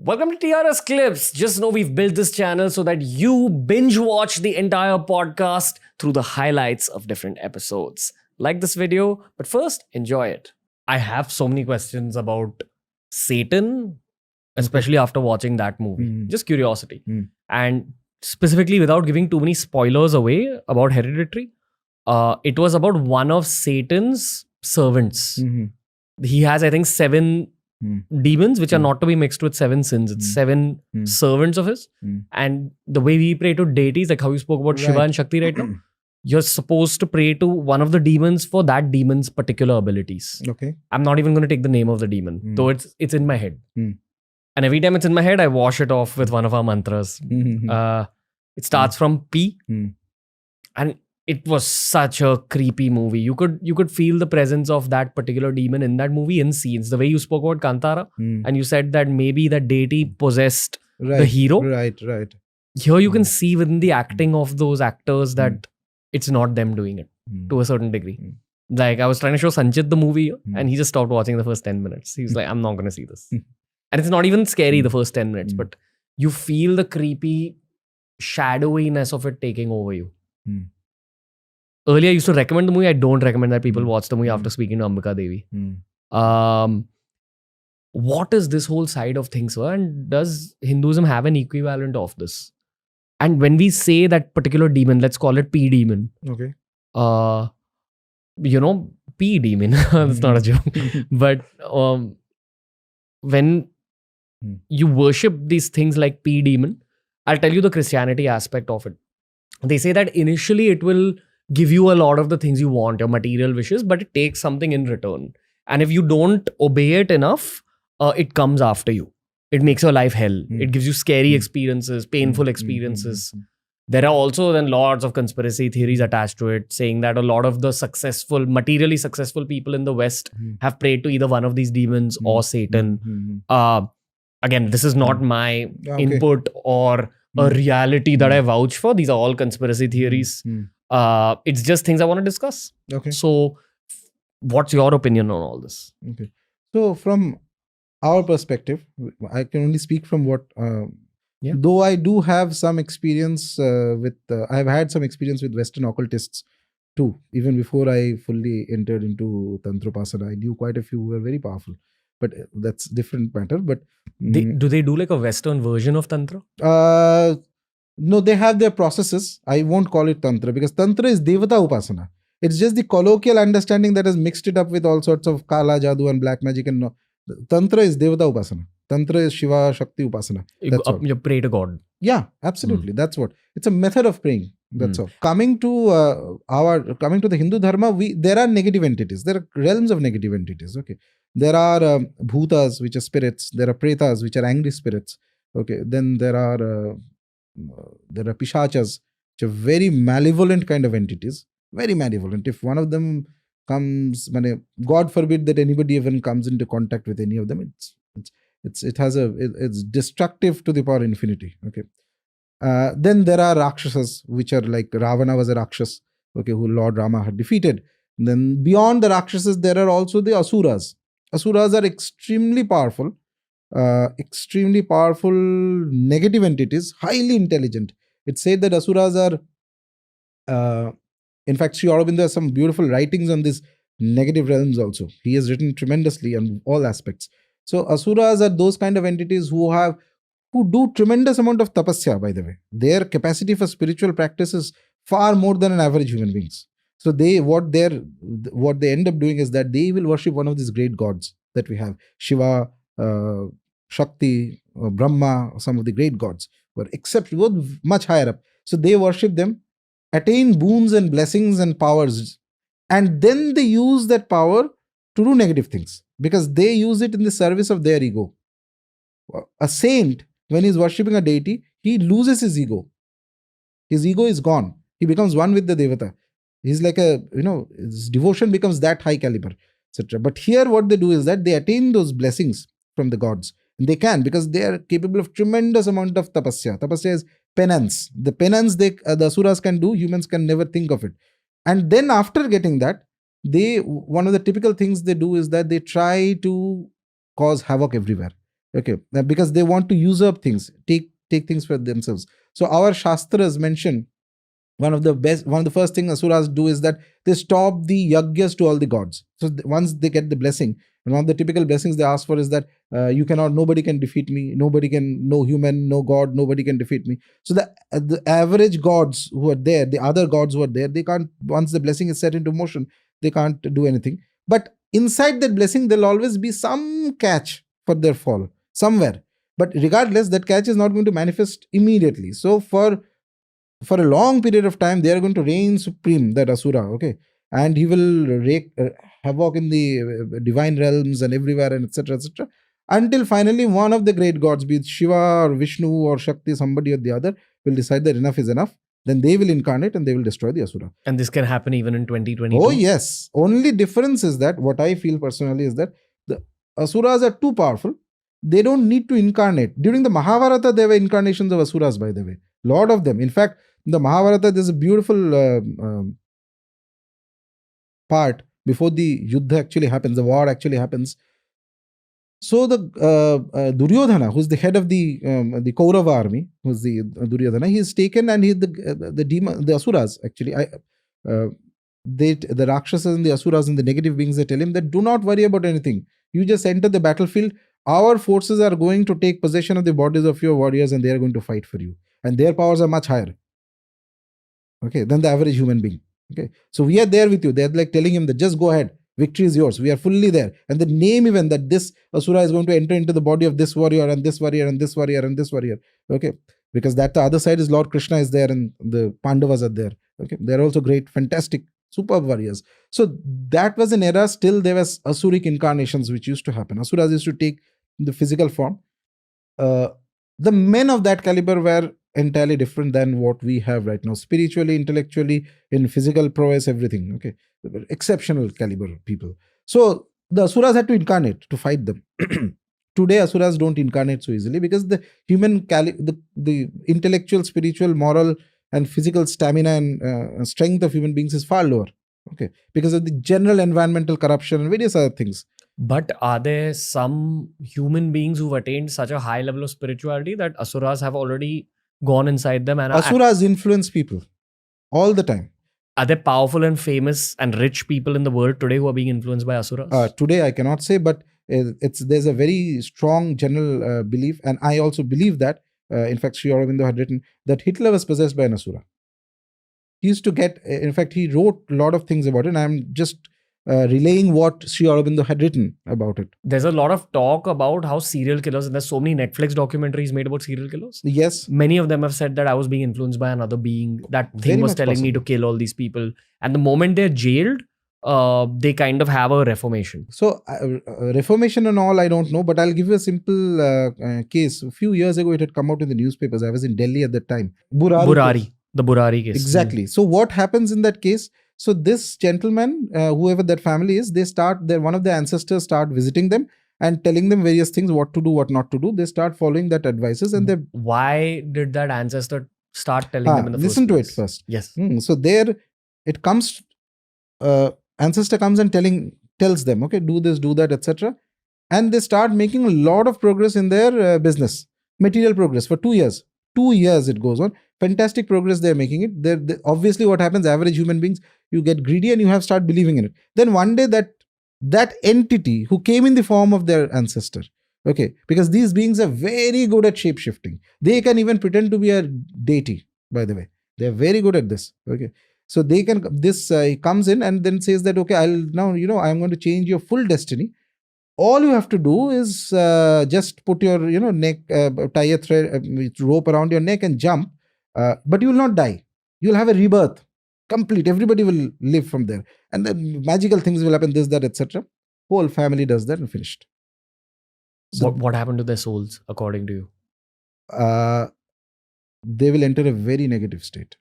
Welcome to TRS Clips. Just know we've built this channel so that you binge watch the entire podcast through the highlights of different episodes. Like this video, but first, enjoy it. I have so many questions about Satan, especially after watching that movie. Just curiosity. And specifically, without giving too many spoilers away about Hereditary, it was about one of Satan's servants. He has, I think, 7 demons, which are not to be mixed with 7 sins. It's 7 servants of his. And the way we pray to deities, like how you spoke about Shiva and Shakti right now, you're supposed to pray to one of the demons for that demon's particular abilities. Okay. I'm not even going to take the name of the demon, though it's in my head. And every time it's in my head, I wash it off with one of our mantras. It starts from P. And it was such a creepy movie. You could feel the presence of that particular demon in that movie in scenes. The way you spoke about Kantara, and you said that maybe the deity possessed the hero. Right. Here you can see within the acting of those actors that it's not them doing it to a certain degree. Like I was trying to show Sanchit the movie and he just stopped watching the first 10 minutes. He was like, I'm not going to see this. And it's not even scary the first 10 minutes, but you feel the creepy shadowiness of it taking over you. Earlier, I used to recommend the movie. I don't recommend that people watch the movie after speaking to Ambika Devi. What is this whole side of things, sir? And does Hinduism have an equivalent of this? And when we say that particular demon, let's call it P demon. Okay. P demon. That's not a joke. But when you worship these things like P demon, I'll tell you the Christianity aspect of it. They say that initially it will give you a lot of the things you want, your material wishes, but it takes something in return. And if you don't obey it enough, it comes after you. It makes your life hell. It gives you scary experiences, painful experiences. There are also then lots of conspiracy theories attached to it, saying that a lot of the materially successful people in the West have prayed to either one of these demons or Satan. Again, this is not my input or a reality that I vouch for. These are all conspiracy theories. It's just things I want to discuss. Okay. So, what's your opinion on all this? Okay. So, from our perspective, I can only speak from what, though I do have some experience I've had some experience with Western occultists too. Even before I fully entered into Tantrapasana, I knew quite a few who were very powerful. But that's different matter. But do they do like a Western version of Tantra? No, they have their processes. I won't call it Tantra because Tantra is Devata Upasana. It's just the colloquial understanding that has mixed it up with all sorts of Kala, Jadoo and black magic. And no. Tantra is Devata Upasana. Tantra is Shiva, Shakti Upasana. You pray to God. Yeah, absolutely. That's what. It's a method of praying. That's all. Coming to the Hindu Dharma, there are negative entities. There are realms of negative entities. Okay. There are bhutas, which are spirits. There are pretas, which are angry spirits. Okay. Then there are pishachas, which are very malevolent kind of entities. Very malevolent. If one of them comes, God forbid that anybody even comes into contact with any of them, it's destructive to the power infinity. Okay. Then there are Rakshasas, which are like Ravana was a Rakshas, okay, who Lord Rama had defeated. Then beyond the Rakshasas, there are also the Asuras. Asuras are extremely powerful negative entities, highly intelligent. It's said that Asuras are, in fact, Sri Aurobindo has some beautiful writings on these negative realms also. He has written tremendously on all aspects. So Asuras are those kind of entities who do tremendous amount of tapasya, by the way. Their capacity for spiritual practice is far more than an average human beings. So what they end up doing is that they will worship one of these great gods that we have. Shiva, Shakti, Brahma, some of the great gods, except much higher up. So they worship them, attain boons and blessings and powers, and then they use that power to do negative things because they use it in the service of their ego. A saint, when he's worshipping a deity, he loses his ego. His ego is gone. He becomes one with the Devata. He's like his devotion becomes that high caliber, etc. But here what they do is that they attain those blessings from the gods. And they can, because they are capable of tremendous amount of tapasya. Tapasya is penance. The penance the Asuras can do, humans can never think of it. And then after getting that, one of the typical things they do is that they try to cause havoc everywhere. Okay, because they want to usurp things, take things for themselves. So our Shastras mention one of the first things asuras do is that they stop the yajnas to all the gods. So once they get the blessing, and one of the typical blessings they ask for is that nobody can defeat me, no human, no god, nobody can defeat me. So the average gods who are there, the other gods who are there, they can't, once the blessing is set into motion, they can't do anything. But inside that blessing, there'll always be some catch for their fall somewhere. But regardless, that catch is not going to manifest immediately. So for a long period of time, they are going to reign supreme, that asura, okay? And he will wreak havoc in the divine realms and everywhere, and etc., etc., until finally one of the great gods, be it Shiva or Vishnu or Shakti, somebody or the other, will decide that enough is enough. Then they will incarnate and they will destroy the asura. And this can happen even in 2022? Oh, yes. Only difference is that, what I feel personally is that the asuras are too powerful. They don't need to incarnate. During the Mahabharata, there were incarnations of asuras, by the way. Lot of them. In fact, in the Mahabharata, there's a beautiful part before the Yuddha actually happens, the war actually happens. So the Duryodhana, who's the head of the Kaurava army, who's the Duryodhana, he is taken, and the asuras actually, the Rakshasas and the asuras and the negative beings, they tell him that do not worry about anything. You just enter the battlefield. Our forces are going to take possession of the bodies of your warriors, and they are going to fight for you. And their powers are much higher, okay, than the average human being. Okay, so we are there with you. They're like telling him that just go ahead. Victory is yours. We are fully there. And the name even that this asura is going to enter into the body of this warrior and this warrior and this warrior and this warrior. Okay. Because that the other side is Lord Krishna is there and the Pandavas are there. Okay. They're also great, fantastic, superb warriors. So that was an era. Still there was asuric incarnations which used to happen. Asuras used to take the physical form. The men of that caliber were entirely different than what we have right now. Spiritually, intellectually, in physical prowess, everything. Okay. Exceptional caliber people. So the asuras had to incarnate to fight them. Today asuras don't incarnate so easily because the human the intellectual, spiritual, moral and physical stamina and strength of human beings is far lower. Okay, because of the general environmental corruption and various other things. But are there some human beings who've attained such a high level of spirituality that asuras have already gone inside them? And asuras influence people all the time. Are there powerful and famous and rich people in the world today who are being influenced by asuras? Today I cannot say, but there's a very strong general belief, and I also believe that. In fact, Shri Aurobindo had written that Hitler was possessed by an asura. He used to get, in fact, he wrote a lot of things about it, and I'm just relaying what Shri Aurobindo had written about it. There's a lot of talk about how serial killers, and there's so many Netflix documentaries made about serial killers. Yes. Many of them have said that I was being influenced by another being. That thing was telling me to kill all these people. And the moment they're jailed, they kind of have a reformation. So reformation and all, I don't know, but I'll give you a simple case. A few years ago, it had come out in the newspapers. I was in Delhi at that time. Burari. The Burari case. Exactly. So what happens in that case? So this gentleman, whoever that family is, one of their ancestors start visiting them and telling them various things, what to do, what not to do. They start following that advices, and why did that ancestor start telling them in the first place? Listen to it first. Yes. So there it comes, ancestor comes and tells them, okay, do this, do that, etc. And they start making a lot of progress in their business, material progress for 2 years. 2 years it goes on. Fantastic progress they're making it. Obviously what happens, average human beings, you get greedy and you start believing in it. Then one day that entity who came in the form of their ancestor, okay, because these beings are very good at shape shifting. They can even pretend to be a deity, by the way. They're very good at this. Okay. So they can, comes in and then says that, okay, I'm going to change your full destiny. All you have to do is just put your, neck, tie a thread, rope around your neck and jump. But you will not die. You'll have a rebirth. Complete. Everybody will live from there. And then magical things will happen, this, that, etc. Whole family does that and finished. So what happened to their souls, according to you? They will enter a very negative state.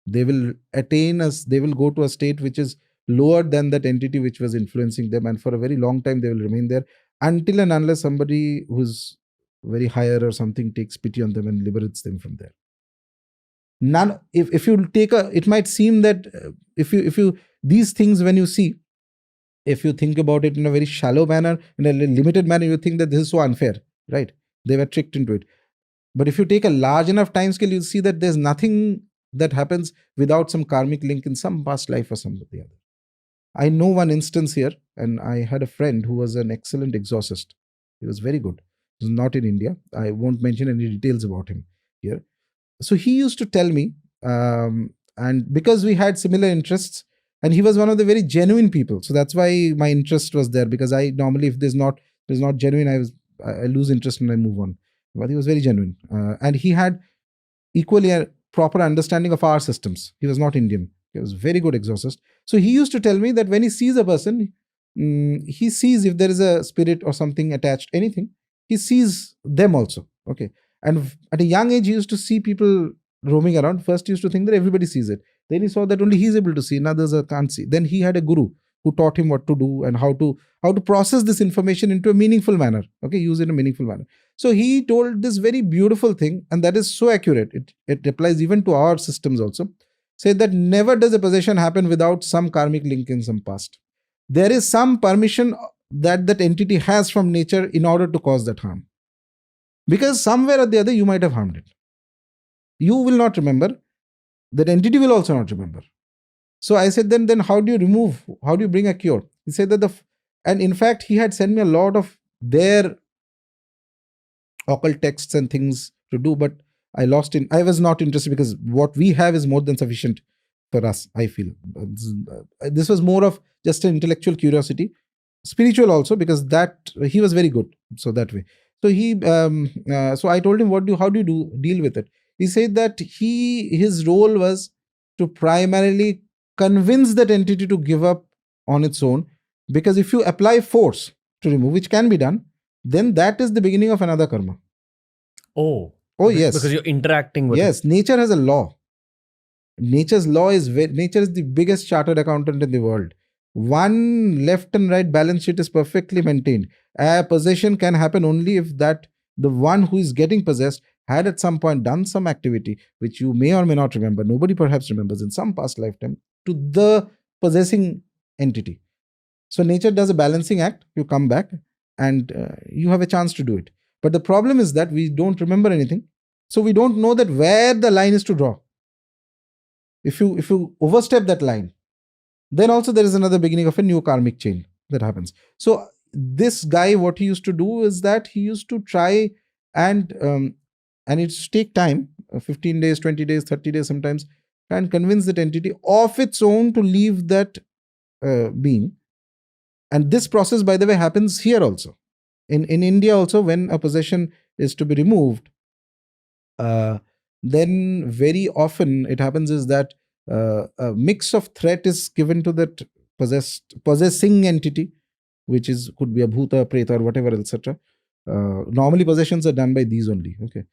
They will go to a state which is lower than that entity which was influencing them. And for a very long time, they will remain there until and unless somebody who's very higher or something takes pity on them and liberates them from there. If you take it might seem that if you these things, when you see, if you think about it in a very shallow manner, in a limited manner, you think that this is so unfair. right? They were tricked into it. But if you take a large enough time scale, you'll see that there's nothing that happens without some karmic link in some past life or somebody other. I know one instance here, and I had a friend who was an excellent exorcist. He was very good. He was not in India. I won't mention any details about him here. So he used to tell me, and because we had similar interests, and he was one of the very genuine people. So that's why my interest was there, because I normally, if there's not genuine, I lose interest and I move on. But he was very genuine, and he had equally a proper understanding of our systems. He was not Indian. He was very good exorcist. So he used to tell me that when he sees a person, he sees if there is a spirit or something attached, anything, he sees them also. Okay. And at a young age, he used to see people roaming around. First, he used to think that everybody sees it. Then he saw that only he is able to see, and others can't see. Then he had a guru who taught him what to do and how to process this information into a meaningful manner. Okay, use it in a meaningful manner. So he told this very beautiful thing, and that is so accurate. It applies even to our systems also. Said that never does a possession happen without some karmic link in some past. There is some permission that entity has from nature in order to cause that harm. Because somewhere or the other, you might have harmed it. You will not remember. That entity will also not remember. So I said, then how do you bring a cure? He said that and in fact, he had sent me a lot of their occult texts and things to do, but I was not interested, because what we have is more than sufficient for us, I feel. This was more of just an intellectual curiosity, spiritual also, because that he was very good. So that way. So so I told him, how do you deal with it? He said that his role was to primarily convince that entity to give up on its own, because if you apply force to remove, which can be done, then that is the beginning of another karma. Oh, yes. Because you're interacting with it. Yes, nature has a law. Nature's law is nature is the biggest chartered accountant in the world. One left and right balance sheet is perfectly maintained. A possession can happen only if the one who is getting possessed had at some point done some activity which you may or may not remember, nobody perhaps remembers, in some past lifetime, to the possessing entity. So nature does a balancing act, you come back and you have a chance to do it. But the problem is that we don't remember anything. So we don't know that where the line is to draw. If you overstep that line, then also there is another beginning of a new karmic chain that happens. So this guy, what he used to do is that he used to try and it's take time, 15 days, 20 days, 30 days sometimes, and convince that entity of its own to leave that being. And this process, by the way, happens here also. In India also, when a possession is to be removed, then very often it happens is that a mix of threat is given to that possessing entity, which could be a bhuta, preta, or whatever, etc. Normally possessions are done by these only. Okay,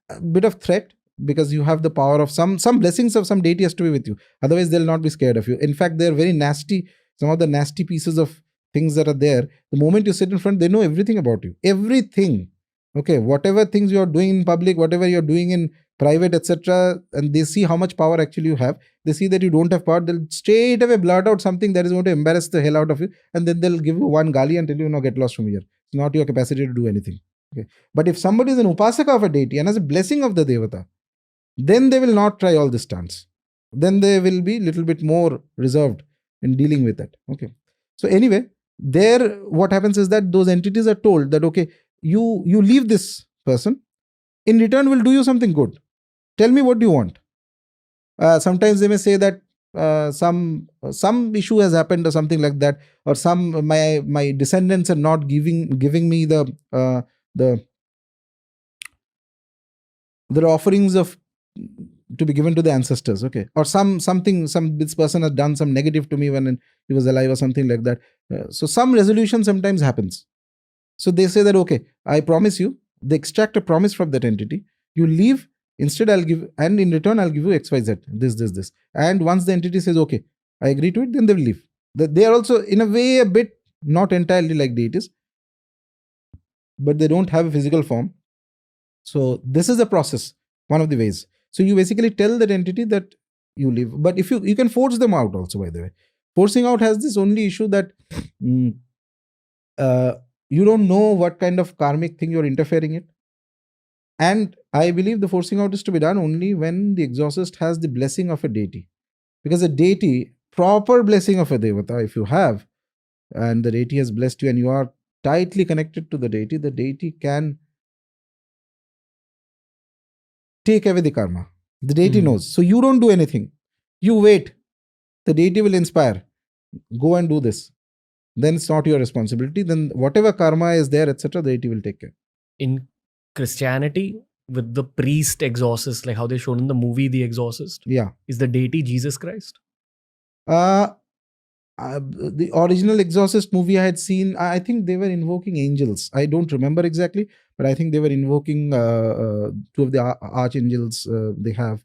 a bit of threat, because you have the power of some blessings of some deity has to be with you. Otherwise, they'll not be scared of you. In fact, they're very nasty. Some of the nasty pieces of things that are there, the moment you sit in front, they know everything about you. Everything. Okay, whatever things you are doing in public, whatever you're doing in private, etc., and they see how much power actually you have. They see that you don't have power, they'll straight away blurt out something that is going to embarrass the hell out of you, and then they'll give you one gali and tell you, no, get lost from here. It's not your capacity to do anything. Okay. But if somebody is an upasaka of a deity and has a blessing of the devata, then they will not try all this stunts. Then they will be little bit more reserved in dealing with it. Okay. So anyway, there what happens is that those entities are told that, okay, you leave this person, in return we'll do you something good. Tell me what you want. Sometimes they may say that some issue has happened or something like that, or my descendants are not giving me the offerings of to be given to the ancestors. Okay, or this person has done some negative to me when he was alive or something like that. So some resolution sometimes happens. So they say that, okay, I promise you, they extract a promise from that entity. You leave, instead I'll give, and in return I'll give you XYZ, this. And once the entity says, okay, I agree to it, then they will leave. They are also in a way a bit not entirely like deities, but they don't have a physical form. So this is the process, one of the ways. So you basically tell that entity that you leave. But if you can force them out also, by the way. Forcing out has this only issue that you don't know what kind of karmic thing you're interfering in. And I believe the forcing out is to be done only when the exorcist has the blessing of a deity. Because a deity, proper blessing of a devata, if you have, and the deity has blessed you and you are tightly connected to the deity can take away the karma. The deity knows. So you don't do anything. You wait. The deity will inspire. Go and do this. Then it's not your responsibility. Then whatever karma is there, etc., the deity will take care. In Christianity, with the priest exorcist, like how they shown in the movie The Exorcist, Yeah. is the deity Jesus Christ? The original Exorcist movie I had seen, I think they were invoking angels. I don't remember exactly, but I think they were invoking two of the archangels they have.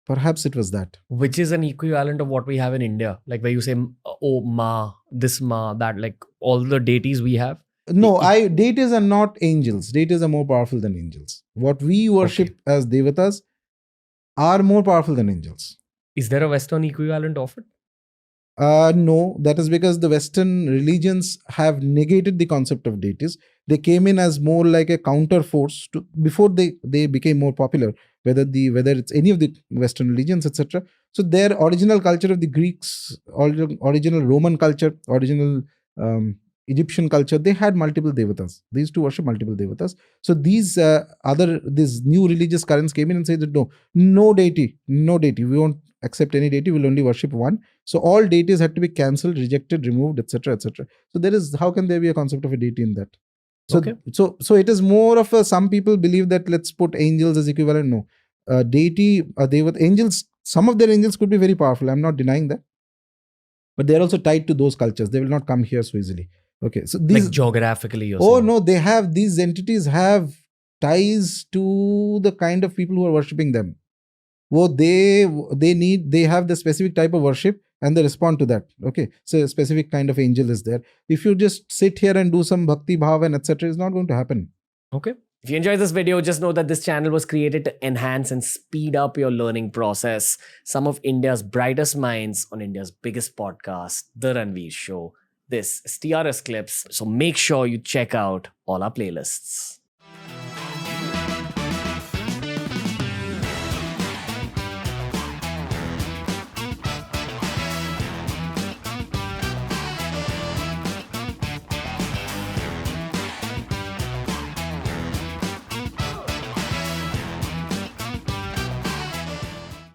Perhaps it was that. Which is an equivalent of what we have in India, like where you say, oh, Ma, this Ma, that, like all the deities we have. No, deities are not angels. Deities are more powerful than angels. What we worship as devatas are more powerful than angels. Is there a Western equivalent of it? No, that is because the Western religions have negated the concept of deities. They came in as more like a counter force to before they became more popular. Whether it's any of the Western religions, etc. So their original culture of the Greeks, original Roman culture, original Egyptian culture, they had multiple devatas. They used to worship multiple devatas. So these new religious currents came in and said that no deity. We won't accept any deity. We'll only worship one. So all deities had to be cancelled, rejected, removed, etc., etc. So how can there be a concept of a deity in that? So it is more of some people believe that let's put angels as equivalent. No, deity, devata, angels. Some of their angels could be very powerful. I'm not denying that, but they are also tied to those cultures. They will not come here so easily. Okay, so these, like geographically. No, they have these entities have ties to the kind of people who are worshipping them. They have the specific type of worship and they respond to that. Okay, so a specific kind of angel is there. If you just sit here and do some bhakti bhav and etc., it's not going to happen. Okay. If you enjoyed this video, just know that this channel was created to enhance and speed up your learning process. Some of India's brightest minds on India's biggest podcast, The Ranveer Show. This is TRS Clips, so make sure you check out all our playlists.